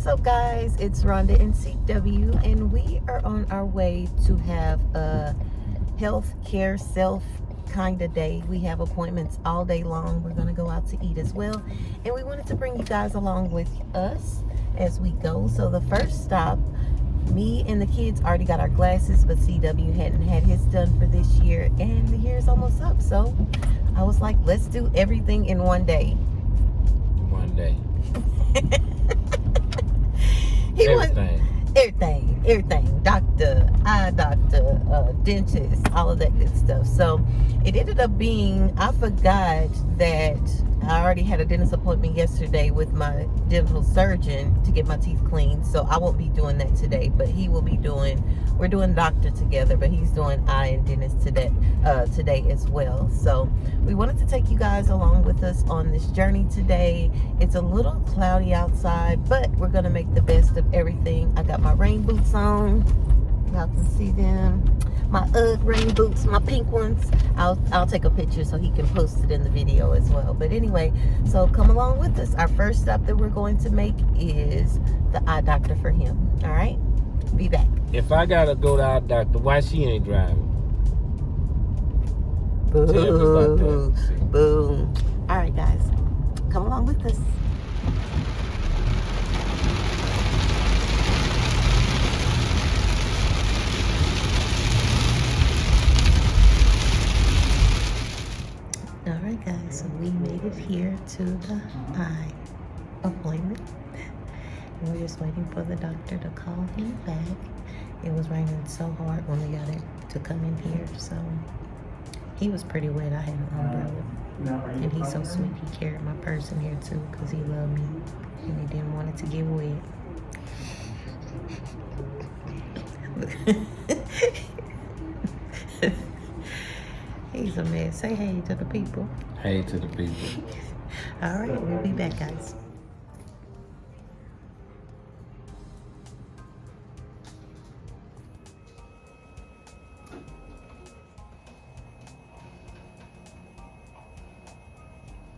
What's up, guys? It's Rhonda and CW, and we are on our way to have a health care self kind of day. We have appointments all day long. We're going to go out to eat as well, and we wanted to bring you guys along with us as we go. So the first stop, me and the kids already got our glasses, but CW hadn't had his done for this year, and the year's almost up. So I was like, let's do everything in one day. One day. Everything. Doctor, eye doctor, dentist, all of that good stuff. So it ended up being, I forgot that I already had a dentist appointment yesterday with my dental surgeon to get my teeth cleaned. So I won't be doing that today, but he will be doing, we're doing doctor together, but he's doing eye and dentist today as well. So we wanted to take you guys along with us on this journey today. It's a little cloudy outside, but we're gonna make the best of everything. I got my rain boots on. Y'all can see them. My UGG rain boots, my pink ones. I'll take a picture so he can post it in the video as well. But anyway, so come along with us. Our first stop that we're going to make is the eye doctor for him. All right, be back. If I gotta go to our doctor, why she ain't driving? Tell me about that. Boom. All right, guys, come along with us. All right, guys, so we made it here to the eye appointment. And we're just waiting for the doctor to call him back. It was raining so hard when we got it to come in here, so he was pretty wet. I had an umbrella. And he's so sweet. He carried my purse in here too because he loved me and he didn't want it to get wet. He's a mess. Say hey to the people. Hey to the people. All right, we'll be back, guys.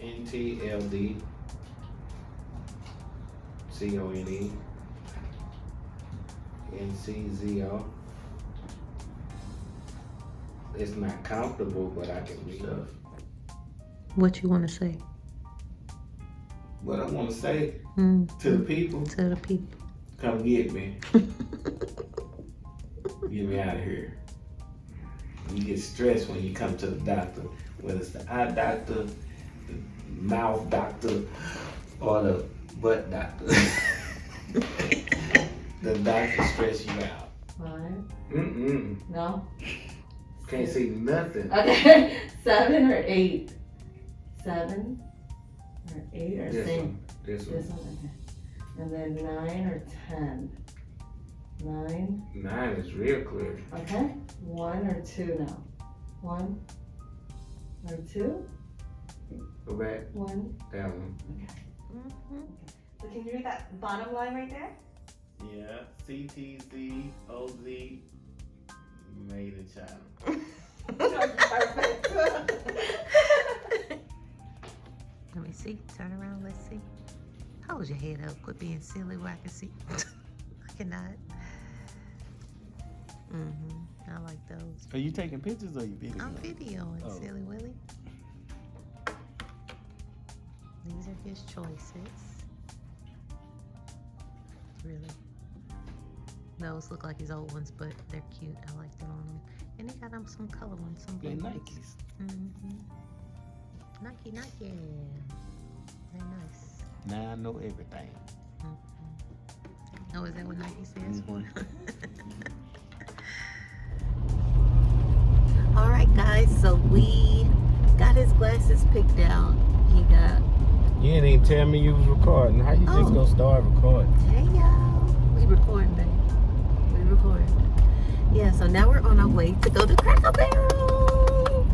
NTLD CONE NCZO. It's not comfortable, but I can read it. What you want to say? What I want to say to the people. To the people. Come get me. Get me out of here. You get stressed when you come to the doctor, whether it's the eye doctor, the mouth doctor, or the butt doctor. The doctor stress you out. Fine. No? Can't see nothing. Okay. 7 or 8? 7 or 8 or This 6? one. This one. This one, okay. And then 9 or 10? 9. 9 is real clear. Okay. 1 or 2 now? 1 or 2? Go back. 1. That one. Okay. So can you read that bottom line right there? Yeah. CTZOZ made in China. Perfect. Let me see. Turn around. Let's see. Hold your head up. Quit being silly where I can see. I cannot. I like those. Are you taking pictures or are you videoing? I'm videoing, Silly Willy. These are his choices. Really. Those look like his old ones, but they're cute. I like them on them. And they got some color ones, some blue ones. Nikes. Nike. They're nice. Now I know everything. Oh, is that what Nike stands for? All right, guys. So we got his glasses picked out. He got. You didn't even tell me you was recording. How you just gonna start recording? Hey, y'all. We recording, babe. We recording. Yeah, so now we're on our way to go to Cracker Barrel.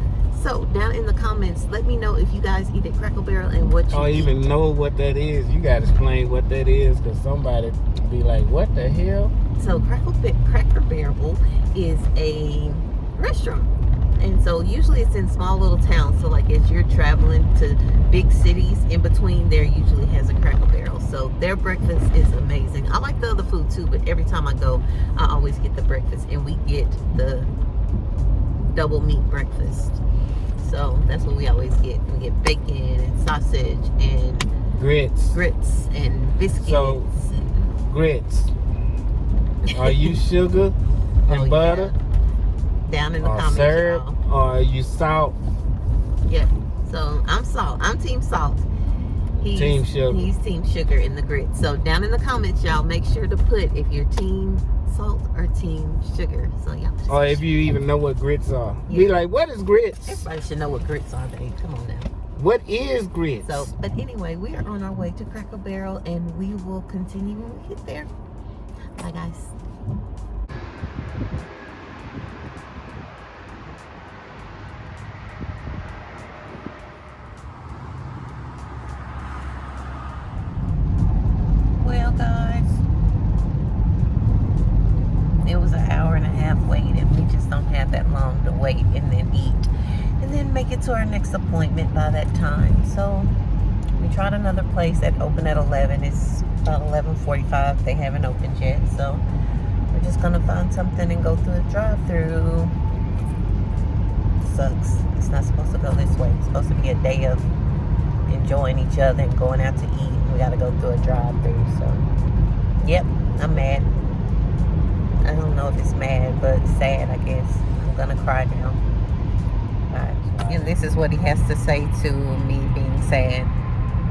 So down in the comments, let me know if you guys eat at Cracker Barrel and what you eat. even know what that is. You gotta explain what that is, because somebody be like, what the hell? So Cracker Barrel is a restaurant. And so usually it's in small little towns. So like as you're traveling to big cities, in between there usually has a Cracker Barrel. So their breakfast is amazing. I like the other food too, but every time I go, I always get the breakfast. And we get the double meat breakfast. So that's what we always get. We get bacon and sausage and Grits. and biscuits. So, grits. Are you sugar and butter? Yeah. Down in the Or comments, syrup? y'all. Or are you salt? Yeah. So I'm salt. I'm team salt. Team sugar. He's team sugar in the grits. So down in the comments, y'all, make sure to put if you're team salt or team sugar. So y'all. Or if you even know what grits are. Yeah. Be like, what is grits? Everybody should know what grits are, babe. Come on now. What is grits? So, but anyway, we are on our way to Cracker Barrel, and we will continue when we get there. Bye, guys. Well, guys, it was an hour and a half wait, and we just don't have that long to wait and then eat and then make it to our next appointment by that time. So we tried another place that opened at 11. It's about 11:45. They haven't opened yet, so we're just gonna find something and go through the drive-through. Sucks. It's not supposed to go this way. It's supposed to be a day of enjoying each other and going out to eat. We gotta go through a drive-through. So, yep, I'm mad. I don't know if it's mad, but sad, I guess. I'm gonna cry now. Alright. And this is what he has to say to me being sad.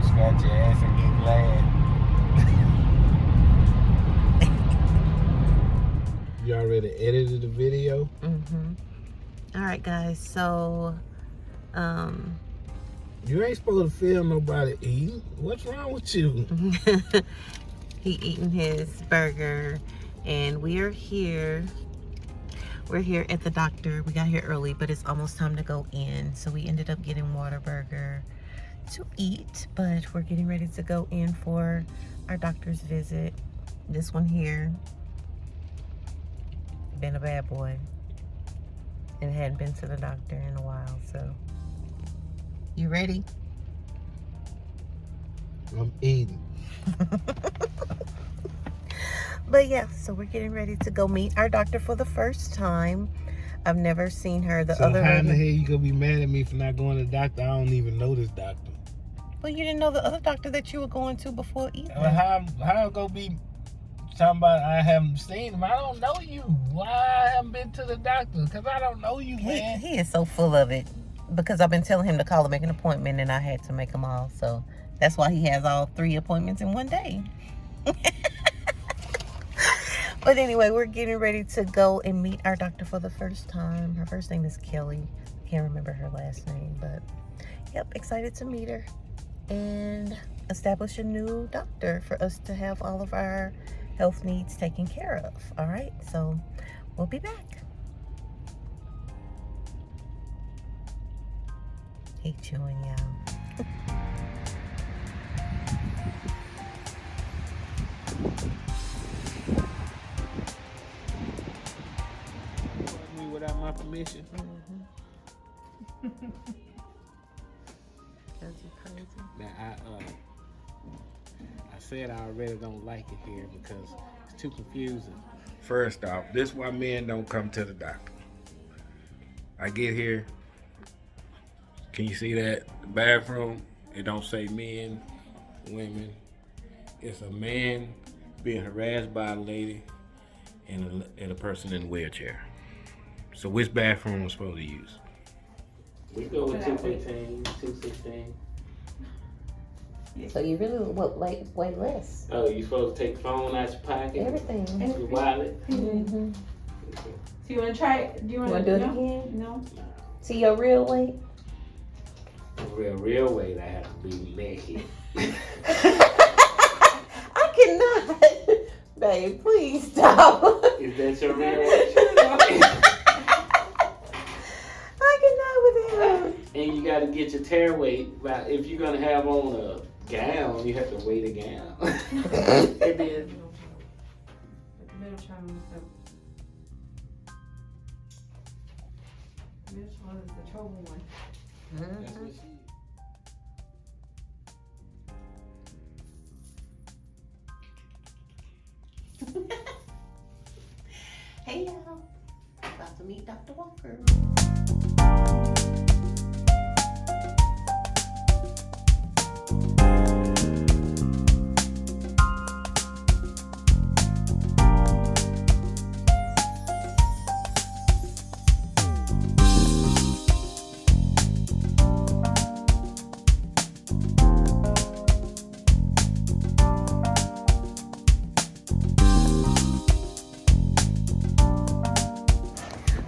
Scratch your ass and get glad. You already edited the video? Alright, guys, so You ain't supposed to film nobody eating. What's wrong with you? he eating his burger, and we are here. We're here at the doctor. We got here early, but it's almost time to go in. So we ended up getting Whataburger to eat, but we're getting ready to go in for our doctor's visit. This one here, been a bad boy, and hadn't been to the doctor in a while. So, you ready? I'm eating. But yeah, so we're getting ready to go meet our doctor for the first time. I've never seen her. The So other how in the lady. hell you gonna be mad at me for not going to the doctor? I don't even know this doctor. Well, you didn't know the other doctor that you were going to before either. How I gonna be talking about I haven't seen him? I don't know you. Why I haven't been to the doctor? Because I don't know you, man. He is so full of it because I've been telling him to call and make an appointment, and I had to make them all. So that's why he has all 3 appointments in one day. But anyway, we're getting ready to go and meet our doctor for the first time. Her first name is Kelly. I can't remember her last name, but yep, excited to meet her and establish a new doctor for us to have all of our health needs taken care of. All right, so we'll be back. Hate chewing, y'all. Me without my permission. That's crazy. Now I said I already don't like it here because it's too confusing. First off, this is why men don't come to the doctor. I get here. Can you see that? The bathroom, it don't say men, women. It's a man being harassed by a lady and a person in a wheelchair. So which bathroom am I supposed to use? We go with 215, 216. So you really way less. Oh, you supposed to take the phone out your pocket? Everything. Your wallet? Mm-hmm. So you want to try it? Do you want to do it no? again? No. See your real weight? Real weight, I have to be naked. I cannot. Babe, please stop. Is that your real weight? I cannot with him. And you got to get your tear weight. But if you're gonna have on a gown, you have to weigh the gown. It is. This one is the trouble one. That's what she Hey y'all, about to meet Dr. Walker.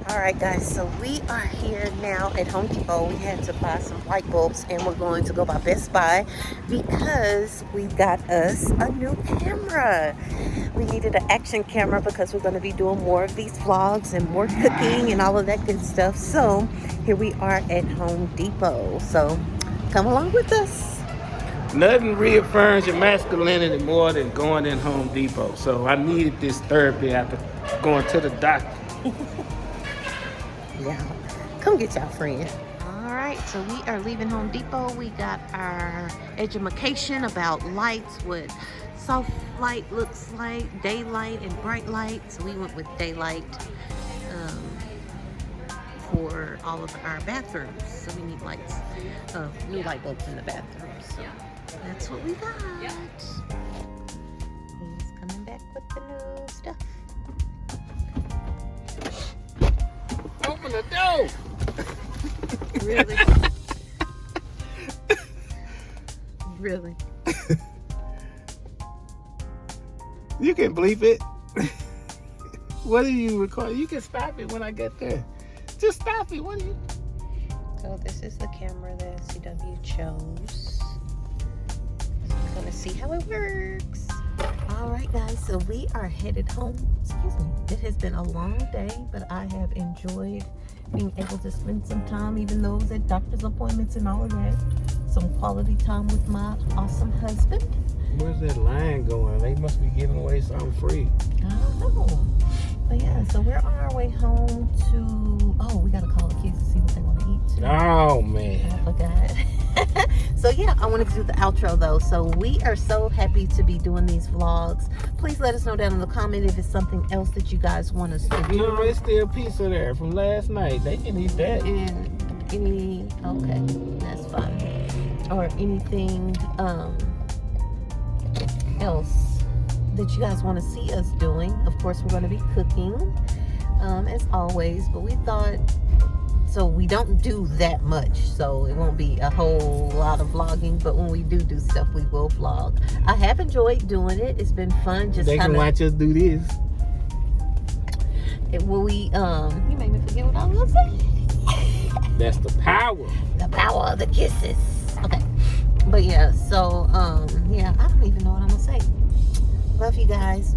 Alright guys, so we are here now at Home Depot. We had to buy some light bulbs and we're going to go by Best Buy because we got us a new camera. We needed an action camera because we're going to be doing more of these vlogs and more cooking and all of that good stuff. So here we are at Home Depot. So come along with us. Nothing reaffirms your masculinity more than going in Home Depot. So I needed this therapy after going to the doctor. Yeah, come get y'all friend. All right, so we are leaving Home Depot. We got our education about lights, what soft light looks like, daylight and bright light. So we went with daylight for all of our bathrooms. So we need lights, new light bulbs in the bathrooms. So that's what we got. He's coming back with the new stuff. Open the door. Really? Really? You can bleep it. What do you record? You can stop it when I get there. Just stop it. What do you? So this is the camera that CW chose. So we're gonna see how it works. All right, guys. So we are headed home. Excuse me. It has been a long day, but I have enjoyed being able to spend some time, even though it was at doctor's appointments and all of that. Some quality time with my awesome husband. Where's that line going? They must be giving away something free. I don't know. But yeah, so we're on our way home to, oh, we gotta call the kids to see what they want to eat too. Oh man. I forgot. So yeah, I wanted to do the outro though. So we are so happy to be doing these vlogs. Please let us know down in the comment if it's something else that you guys want us to do. No, it's still pizza there from last night. They can eat that. And any, okay, that's fine. Or anything else that you guys want to see us doing. Of course, we're going to be cooking as always, but we thought, so we don't do that much, so it won't be a whole lot of vlogging, but when we do stuff, we will vlog. I have enjoyed doing it. It's been fun. Just they can watch us do this. You made me forget what I was going to say. That's the power. The power of the kisses. Okay. But yeah, so yeah, I don't even know what I'm gonna say. Love you guys.